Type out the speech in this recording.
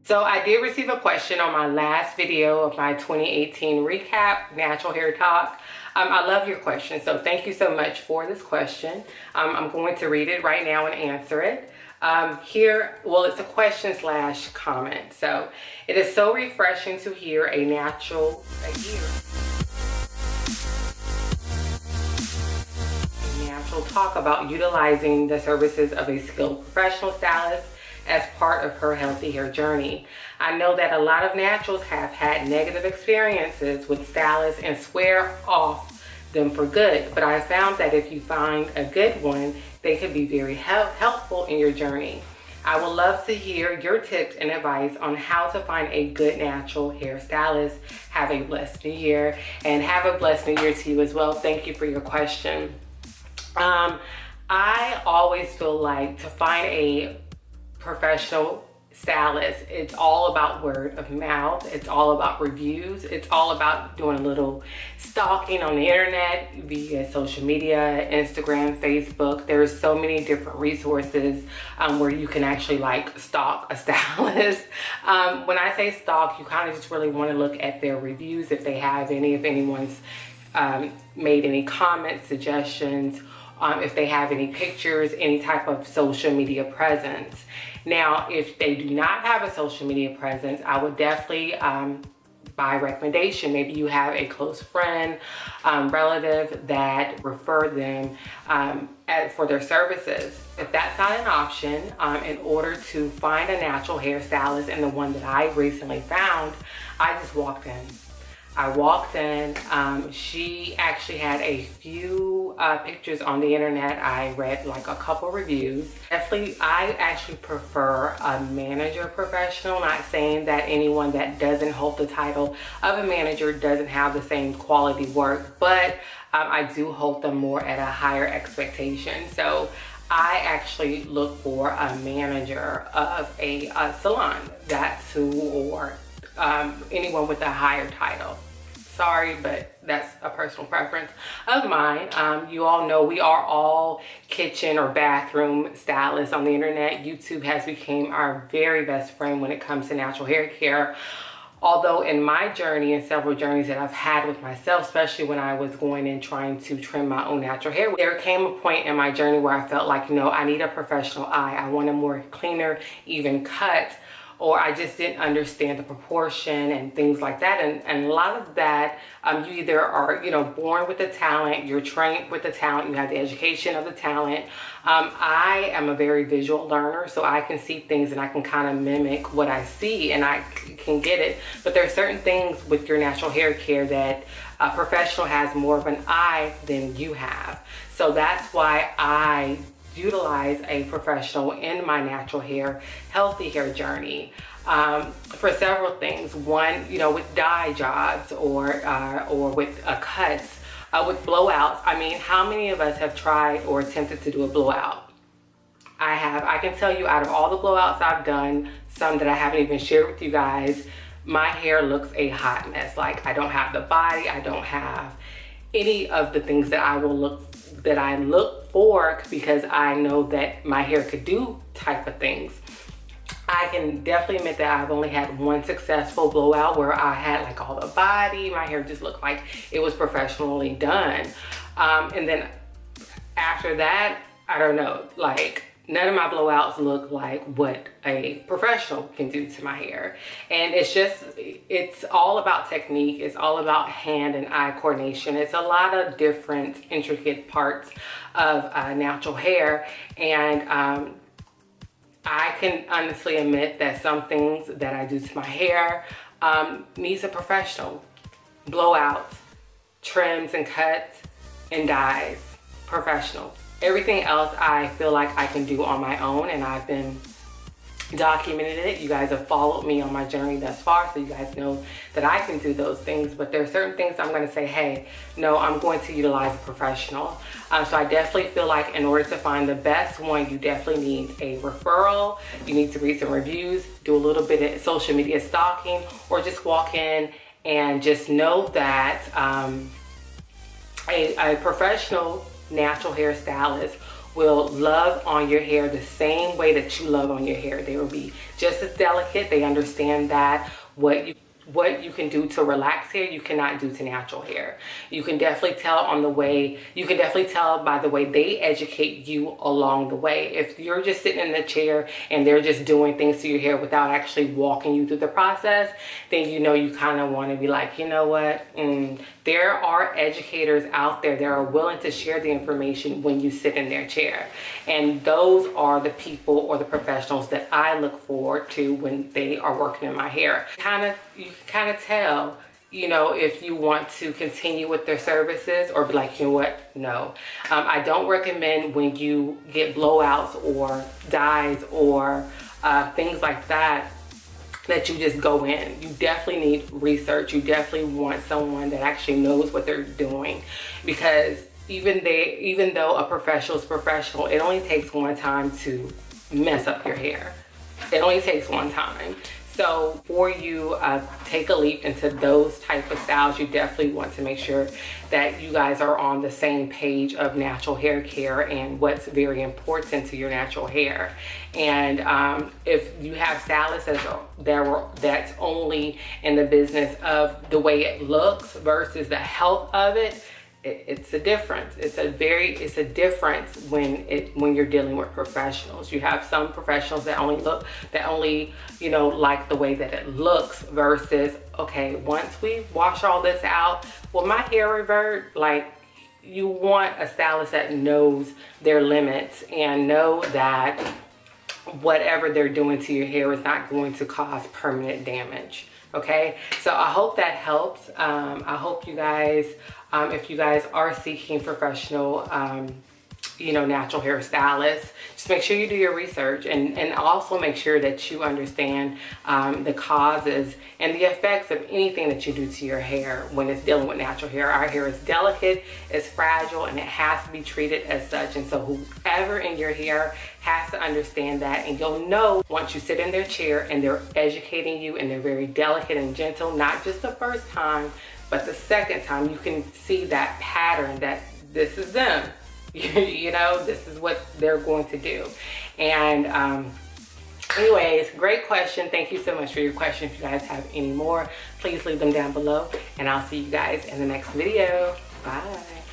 So I did receive a question on my last video of my 2018 recap, natural hair talk. I love your question, so thank you so much for this question. I'm going to read it right now and answer it. Well, it's a question slash comment. So it is so refreshing to hear a natural talk about utilizing the services of a skilled professional stylist as part of her healthy hair journey. I know that a lot of naturals have had negative experiences with stylists and swear off them for good, but I found that if you find a good one, they can be very helpful in your journey. I would love to hear your tips and advice on how to find a good natural hair stylist. Have a blessed new year, and have a blessed new year to you as well. Thank you for your question. I always feel like to find a professional stylist, it's all about word of mouth. It's all about reviews. It's all about doing a little stalking on the internet via social media, Instagram, Facebook. There's so many different resources where you can actually like stalk a stylist. When I say stalk, you kind of just really want to look at their reviews, if they have any, if anyone's made any comments, suggestions, if they have any pictures, any type of social media presence. Now, if they do not have a social media presence, I would definitely, by recommendation, maybe you have a close friend, relative that referred them for their services. If that's not an option, in order to find a natural hair stylist, and the one that I recently found, I just walked in. She actually had a few pictures on the internet. I read like a couple reviews. Definitely, I actually prefer a manager professional. Not saying that anyone that doesn't hold the title of a manager doesn't have the same quality work, but I do hold them more at a higher expectation. So I actually look for a manager of a salon. That's who, or anyone with a higher title. Sorry, but that's a personal preference of mine. You all know we are all kitchen or bathroom stylists on the internet. YouTube has become our very best friend when it comes to natural hair care. Although in my journey and several journeys that I've had with myself, especially when I was going and trying to trim my own natural hair, there came a point in my journey where I felt like, I need a professional eye. I want a more cleaner, even cut, or I just didn't understand the proportion and things like that. And a lot of that, you either are, born with the talent, you're trained with the talent, you have the education of the talent. I am a very visual learner, so I can see things and I can kind of mimic what I see and I can get it. But there are certain things with your natural hair care that a professional has more of an eye than you have. So that's why I utilize a professional in my natural hair, healthy hair journey for several things. One, with dye jobs or with cuts, with blowouts. I mean, how many of us have tried or attempted to do a blowout? I have. I can tell you, out of all the blowouts I've done, some that I haven't even shared with you guys, my hair looks a hot mess. Like, I don't have the body, I don't have any of the things that I look for, because I know that my hair could do type of things. I can definitely admit that I've only had one successful blowout where I had like all the body, my hair just looked like it was professionally done. And then after that, I don't know, like none of my blowouts look like what a professional can do to my hair. And it's all about technique. It's all about hand and eye coordination. It's a lot of different intricate parts of natural hair. And I can honestly admit that some things that I do to my hair needs a professional. Blowouts, trims and cuts, and dyes, professional. Everything else I feel like I can do on my own, and I've been documented it. You guys have followed me on my journey thus far, so you guys know that I can do those things. But there are certain things I'm going to say, hey, no, I'm going to utilize a professional. So I definitely feel like in order to find the best one, you definitely need a referral. You need to read some reviews, do a little bit of social media stalking, or just walk in and just know that a professional natural hair stylist will love on your hair the same way that you love on your hair. They will be just as delicate. They understand that what you can do to relax hair, you cannot do to natural hair. You can definitely tell by the way they educate you along the way. If you're just sitting in the chair and they're just doing things to your hair without actually walking you through the process, then you know you kind of want to be like, you know what, there are educators out there that are willing to share the information when you sit in their chair. And those are the people or the professionals that I look forward to when they are working in my hair. You can kind of tell, you know, if you want to continue with their services or be like, you know what, no. I don't recommend when you get blowouts or dyes or things like that you just go in. You definitely need research. You definitely want someone that actually knows what they're doing, because even though a professional is professional, it only takes one time to mess up your hair. It only takes one time. So before you take a leap into those type of styles, you definitely want to make sure that you guys are on the same page of natural hair care and what's very important to your natural hair. And if you have stylists that's only in the business of the way it looks versus the health of it, it's a difference. It's a difference when you're dealing with professionals. You have some professionals that only you know, like the way that it looks versus, okay, once we wash all this out, will my hair revert? Like, you want a stylist that knows their limits and know that whatever they're doing to your hair is not going to cause permanent damage. Okay, so I hope that helps. I hope you guys, if you guys are seeking professional, you know, natural hair stylists, just make sure you do your research and also make sure that you understand the causes and the effects of anything that you do to your hair when it's dealing with natural hair. Our hair is delicate, it's fragile, and it has to be treated as such. And so whoever in your hair has to understand that, and you'll know once you sit in their chair and they're educating you and they're very delicate and gentle, not just the first time, but the second time. You can see that pattern that this is them. You know, this is what they're going to do. And anyways, great question. Thank you so much for your question. If you guys have any more, please leave them down below, and I'll see you guys in the next video. Bye.